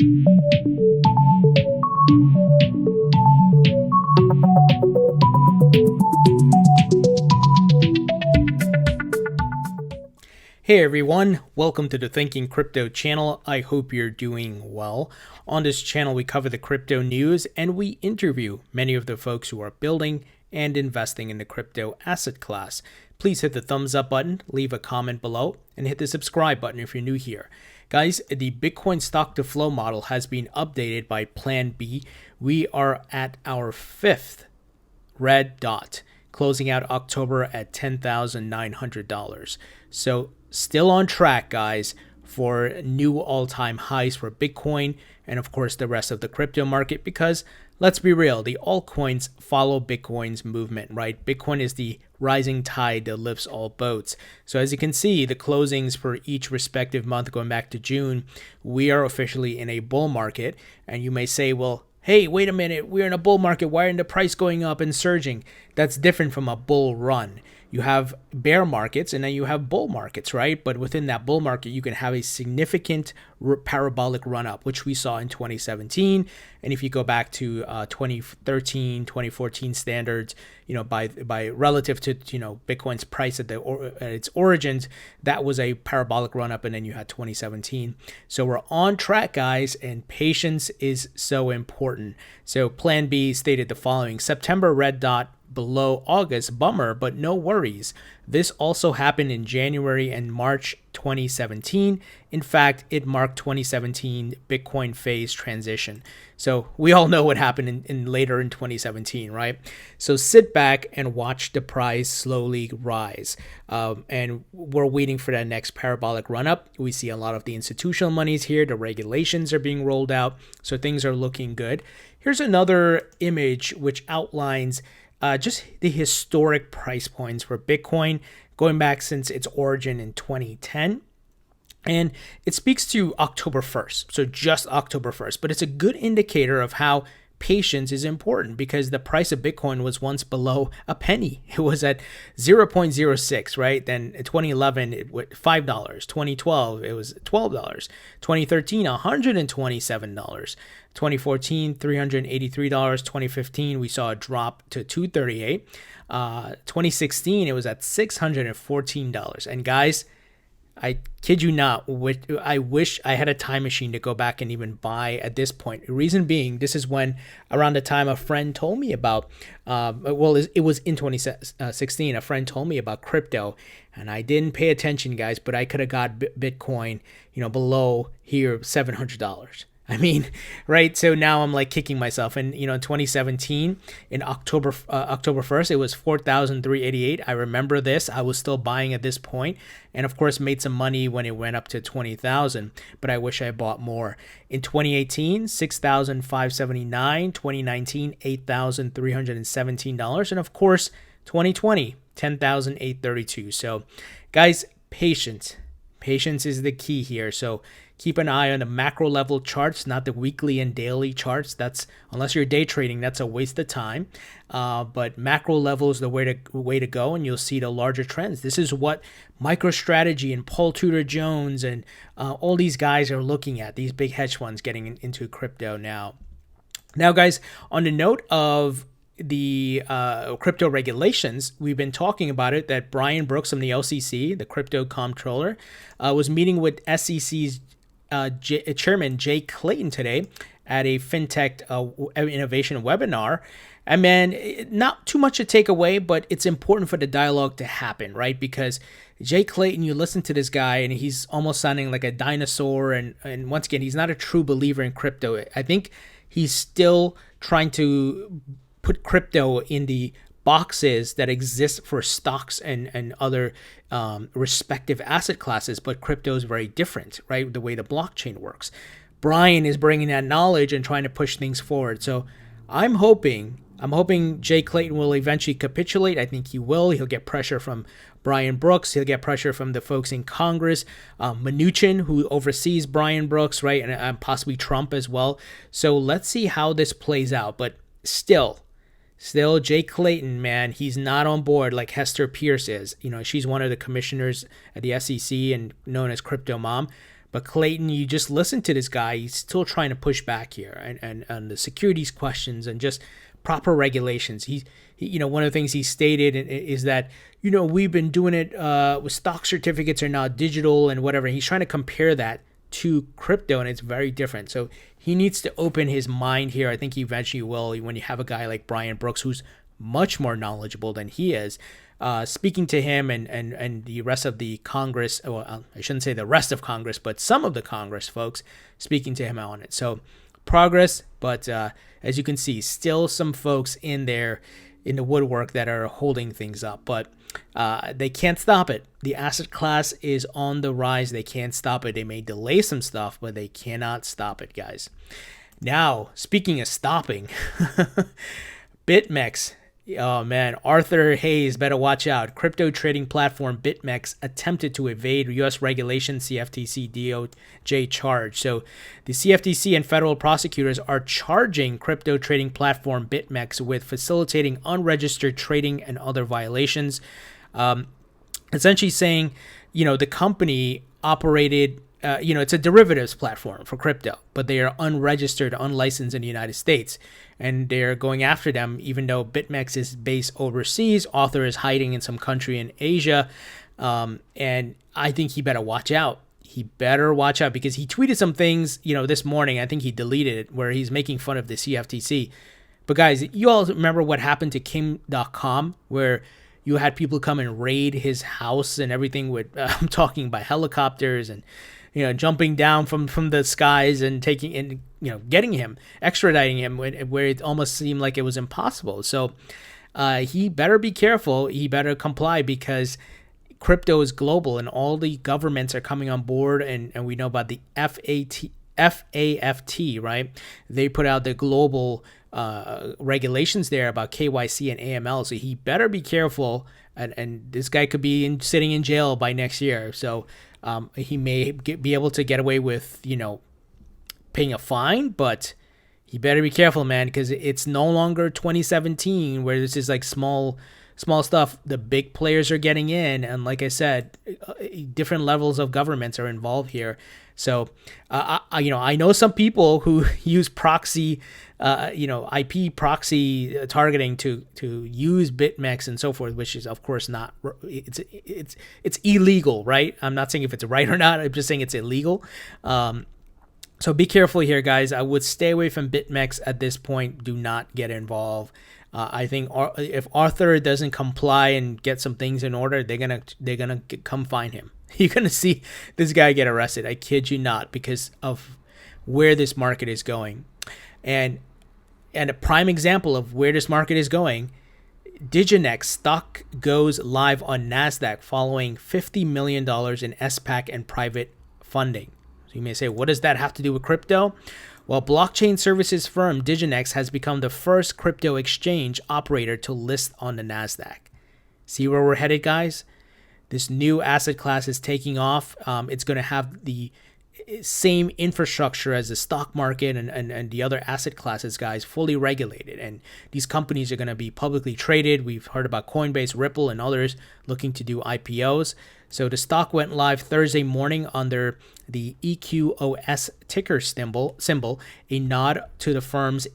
Hey everyone, welcome to the Thinking Crypto channel. I hope you're doing well. On this channel, we cover the crypto news and we interview many of the folks who are building and investing in the crypto asset class. Please hit the thumbs up button, leave a comment below, and hit the subscribe button if you're new here. Guys, the Bitcoin stock to flow model has been updated by Plan B. We are at our fifth red dot, closing out October at $10,900. So still on track, guys, for new all-time highs for Bitcoin and, of course, the rest of the crypto market because, let's be real, the altcoins follow Bitcoin's movement, right? Bitcoin is the rising tide that lifts all boats. So as you can see, the closings for each respective month going back to June, we are officially in a bull market. And you may say, well, hey, wait a minute, we're in a bull market. Why isn't the price going up and surging? That's different from a bull run. You have bear markets and then you have bull markets, right? But within that bull market, you can have a significant parabolic run up, which we saw in 2017. And if you go back to 2013, 2014 standards, by relative to, Bitcoin's price at its origins, that was a parabolic run up. And then you had 2017. So we're on track, guys, and patience is so important. So Plan B stated the following: September red dot below August, bummer, but no worries. This also happened in January and March 2017. In fact, it marked 2017 Bitcoin phase transition. So we all know what happened in later in 2017, right? So sit back and watch the price slowly rise. And we're waiting for that next parabolic run up. We see a lot of the institutional monies here. The regulations are being rolled out. So things are looking good. Here's another image which outlines just the historic price points for Bitcoin going back since its origin in 2010. And it speaks to October 1st, so just October 1st. But it's a good indicator of how patience is important because the price of Bitcoin was once below a penny. It was at 0.06, right? Then in 2011, it was $5. 2012, it was $12. 2013, $127. 2014, $383. 2015, we saw a drop to $238. 2016, it was at $614. And guys, I kid you not, I wish I had a time machine to go back and even buy at this point. The reason being, this is when around the time a friend told me about, it was in 2016, a friend told me about crypto and I didn't pay attention, guys, but I could have got Bitcoin, below here, $700. I mean, right? So now I'm like kicking myself. And, in 2017, in October 1st, it was 4,388. I remember this. I was still buying at this point. And of course, made some money when it went up to 20,000. But I wish I bought more. In 2018, 6,579. 2019, $8,317. And of course, 2020, 10,832. So guys, patience. Patience is the key here. So keep an eye on the macro level charts, not the weekly and daily charts. That's, unless you're day trading, that's a waste of time. But macro level is the way to go, and you'll see the larger trends. This is what MicroStrategy and Paul Tudor Jones and all these guys are looking at, these big hedge funds getting into crypto now. Now, guys, on the note of the crypto regulations, we've been talking about it, that Brian Brooks from the LCC, the crypto comptroller, was meeting with SEC's Chairman Jay Clayton today at a fintech innovation webinar. And man, not too much to take away, but it's important for the dialogue to happen, right? Because Jay Clayton, you listen to this guy and he's almost sounding like a dinosaur. And once again, he's not a true believer in crypto. I think he's still trying to put crypto in the boxes that exist for stocks and other respective asset classes, but crypto is very different, right? The way the blockchain works. Brian is bringing that knowledge and trying to push things forward. So I'm hoping Jay Clayton will eventually capitulate. I think he will. He'll get pressure from Brian Brooks. He'll get pressure from the folks in Congress, Mnuchin, who oversees Brian Brooks, right? And possibly Trump as well. So let's see how this plays out. But still, Jay Clayton, man, he's not on board like Hester Pierce is. She's one of the commissioners at the SEC and known as Crypto Mom. But Clayton, you just listen to this guy. He's still trying to push back here and the securities questions and just proper regulations. He, one of the things he stated is that, we've been doing it with stock certificates are now digital and whatever. He's trying to compare that to crypto, and it's very different. So he needs to open his mind here. I think he eventually will when you have a guy like Brian Brooks, who's much more knowledgeable than he is. Speaking to him and the rest of the Congress, well, I shouldn't say the rest of Congress, but some of the Congress folks speaking to him on it. So progress, but as you can see, still some folks in there in the woodwork that are holding things up, but they can't stop it. The asset class is on the rise. They can't stop it. They may delay some stuff, but they cannot stop it, guys. Now, speaking of stopping, Bitmex. Oh man, Arthur Hayes, better watch out. Crypto trading platform Bitmex attempted to evade U.S. regulation, CFTC DOJ charge. So the CFTC and federal prosecutors are charging crypto trading platform Bitmex with facilitating unregistered trading and other violations. Essentially saying, the company operated, it's a derivatives platform for crypto, but they are unregistered, unlicensed in the United States. And they're going after them, even though Bitmex is based overseas. Author is hiding in some country in Asia. And I think he better watch out. He better watch out because he tweeted some things, this morning. I think he deleted it, where he's making fun of the CFTC. But guys, you all remember what happened to Kim.com, where you had people come and raid his house and everything with, I'm talking about helicopters and, jumping down from the skies and taking and, getting him, extraditing him where it almost seemed like it was impossible. So he better be careful. He better comply because crypto is global and all the governments are coming on board. And we know about the FAFT, right? They put out the global regulations there about KYC and AML. So he better be careful. And this guy could be sitting in jail by next year. So he may be able to get away with, paying a fine, but he better be careful, man, because it's no longer 2017 where this is like small stuff. The big players are getting in. And like I said, different levels of governments are involved here. So, I know some people who use proxy, IP proxy targeting to use Bitmex and so forth, which is of course not. It's illegal, right? I'm not saying if it's right or not. I'm just saying it's illegal. So be careful here, guys. I would stay away from Bitmex at this point. Do not get involved. I think if Arthur doesn't comply and get some things in order, they're gonna come find him. You're gonna see this guy get arrested. I kid you not, because of where this market is going, and a prime example of where this market is going. Diginex stock goes live on Nasdaq following $50 million in SPAC and private funding. So you may say, what does that have to do with crypto? Well, blockchain services firm Diginex has become the first crypto exchange operator to list on the Nasdaq. See where we're headed, guys? This new asset class is taking off. It's going to have the same infrastructure as the stock market and the other asset classes, guys, fully regulated. And these companies are going to be publicly traded. We've heard about Coinbase, Ripple, and others looking to do IPOs. So the stock went live Thursday morning under the EQOS ticker symbol, a nod to the firm's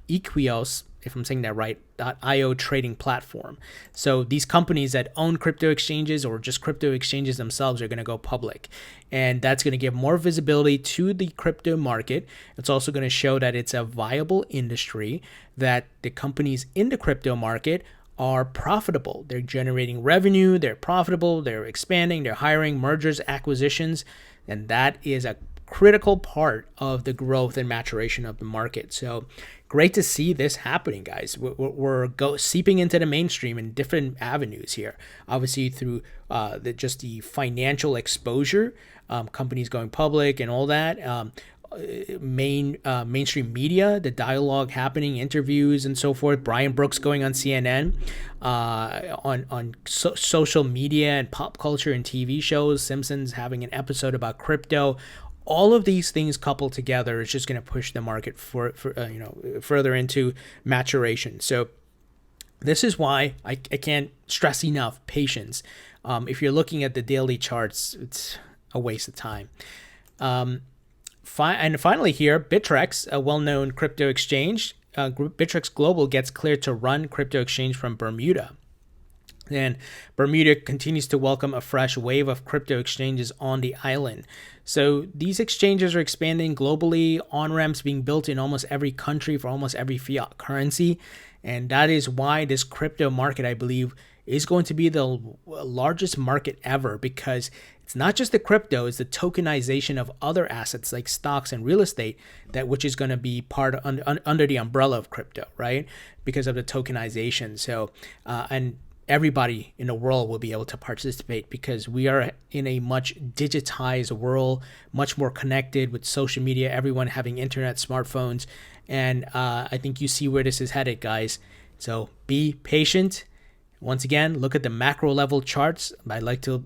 Equios, if I'm saying that right, .io trading platform. So these companies that own crypto exchanges or just crypto exchanges themselves are going to go public. And that's going to give more visibility to the crypto market. It's also going to show that it's a viable industry, that the companies in the crypto market are profitable. They're generating revenue, they're profitable, they're expanding, they're hiring, mergers, acquisitions, and that is a critical part of the growth and maturation of the market. So great to see this happening, guys. We're seeping into the mainstream in different avenues here. Obviously through just the financial exposure, companies going public and all that. Mainstream media, the dialogue happening, interviews and so forth. Brian Brooks going on CNN, on social media and pop culture and TV shows. Simpsons having an episode about crypto. All of these things coupled together is just going to push the market further into maturation. So this is why I can't stress enough patience. If you're looking at the daily charts, it's a waste of time. And finally here, Bittrex, a well-known crypto exchange, Bittrex Global gets cleared to run crypto exchange from Bermuda. And Bermuda continues to welcome a fresh wave of crypto exchanges on the island. So these exchanges are expanding globally, on-ramps being built in almost every country for almost every fiat currency. And that is why this crypto market, I believe, is going to be the largest market ever, because it's not just the crypto, it's the tokenization of other assets like stocks and real estate, which is going to be part under the umbrella of crypto, right? Because of the tokenization. So, and everybody in the world will be able to participate, because we are in a much digitized world, much more connected with social media, everyone having internet, smartphones. And I think you see where this is headed, guys. So be patient. Once again, look at the macro level charts. I like to,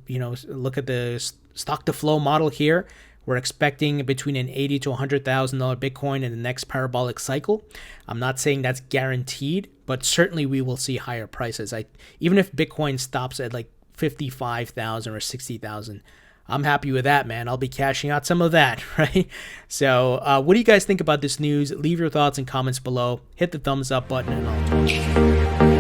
look at the stock to flow model here. We're expecting between an $80,000 to $100,000 Bitcoin in the next parabolic cycle. I'm not saying that's guaranteed, but certainly we will see higher prices. Even if Bitcoin stops at like 55,000 or 60,000, I'm happy with that, man. I'll be cashing out some of that, right? So what do you guys think about this news? Leave your thoughts and comments below. Hit the thumbs up button and I'll talk to you.